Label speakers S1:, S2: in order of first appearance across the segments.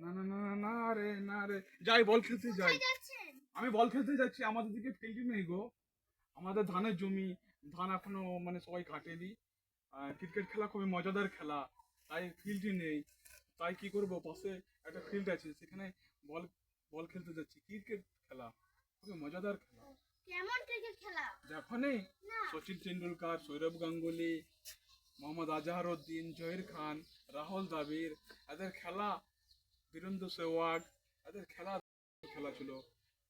S1: না না না না না রে না রে, যাই বল খেলতে যাই।
S2: কোথায় যাচ্ছেন?
S1: আমি বল খেলতে যাচ্ছি, আমাদের দিকে ফিল্ডই নেই গো। আমাদের ধানের জমি, ধান এখনো মানে সবাই কাটেনি। ক্রিকেট খেলা খুবই মজাদার খেলা, তাই ফিল্ডই নেই। তাই কি করব, পাশে একটা ফিল্ড আছে, সেখানে বল বল খেলতে যাচ্ছি। ক্রিকেট খেলা খুবই মজাদার খেলা।
S2: কেমন ক্রিকেট খেলা?
S1: দেখো নেই,
S2: না।
S1: সচিন টেন্ডুলকার, সৌরভ গাঙ্গুলি, মোহাম্মদ আজহারউদ্দিন, জহির খান, রাহুল দ্রাবিড়, এদের খেলা, বীরেন্দ্র সেহওয়াগ, এদের খেলা খেলা ছিল।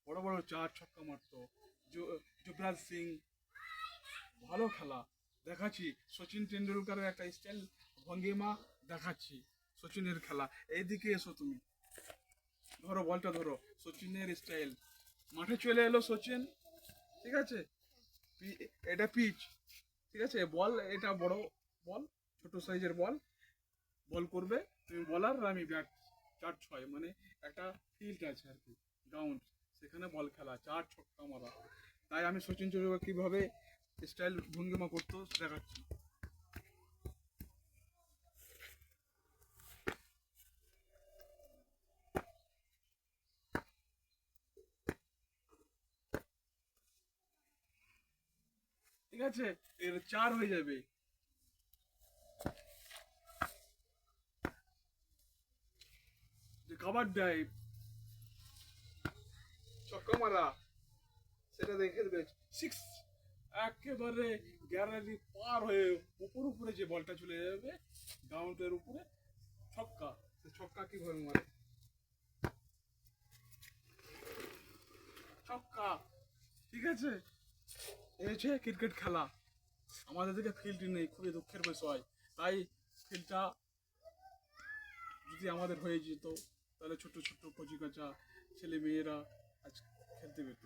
S1: বড় বড় চার ছক্কা মারতো। যুবরাজ সিং, ভালো খেলা দেখাচ্ছি। সচিন টেন্ডুলকারের একটা স্টাইল ভঙ্গিমা দেখাচ্ছি, সচিনের খেলা। এইদিকে এসো তুমি, ধরো বলটা ধরো, সচিনের স্টাইল। মাঠে চলে এলো সচিন, ঠিক আছে। এটা পিচ, ঠিক আছে। বল এটা বড় বল, ছোট সাইজের বল। বল করবে তুমি বলার, আর আমি ব্যাট। 4-6 মানে একটা ফিল্ড আছে আর কি, গ্রাউন্ড, সেখানে বল খেলা, চার ছক্কা মারা। তাই আমি সচিন টেন্ডুলকার কিভাবে স্টাইল ভঙ্গিমা করতো দেখাচ্ছি। ঠিক আছে, এর 4 হয়ে যাবে। যে কাবার ড্রাইভ, ছক্কা মারা, সেটা দেখে দেবে 6। একেবারে গ্যালারি পার হয়ে উপরে যে বলটা চলে যাবে গ্রাউন্ডের উপরে, ছক্কা। সে ছক্কা কিভাবে মারে, ছক্কা, ঠিক আছে। এই হচ্ছে ক্রিকেট খেলা। আমাদের দিকে ফিল্ড নেই, খুবই দুঃখের বিষয়। তাই ফিল্ডটা যদি আমাদের হয়ে যেত, তাহলে ছোট ছোট কচি কাঁচা ছেলে মেয়েরা আজ খেলতে পেত।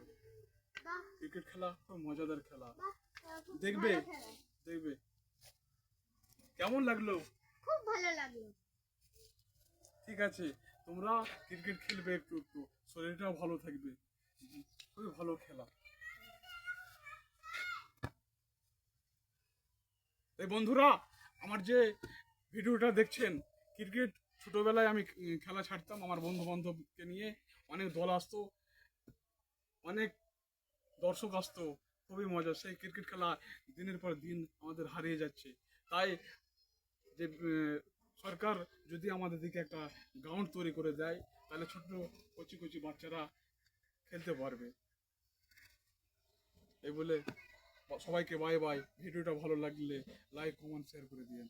S2: বাহ,
S1: ক্রিকেট খেলা খুব মজাদার খেলা,
S2: বাহ, খুব
S1: দেখবে
S2: ভালো খেলা।
S1: দেখবে। কেমন লাগলো?
S2: খুব ভালো লাগলো।
S1: ঠিক আছে, তোমরা ক্রিকেট খেলবে একটু একটু, শরীরটাও ভালো থাকবে। খুবই ভালো খেলা। এই বন্ধুরা, আমার যে ভিডিওটা দেখছেন, ক্রিকেট ছোটবেলায় আমি খেলা ছাড়তাম আমার বন্ধু বান্ধবকে নিয়ে। অনেক দল আসতো, অনেক দর্শক আসতো, খুবই মজা। সেই ক্রিকেট খেলা দিনের পর দিন আমাদের হারিয়ে যাচ্ছে। তাই যে সরকার যদি আমাদের দিকে একটা গ্রাউন্ড তৈরি করে দেয়, তাহলে ছোট কচি কচি বাচ্চারা খেলতে পারবে। এই বলে সবাইকে বাই বাই। ভিডিওটা ভালো লাগলে লাইক কমেন্ট শেয়ার করে দিন।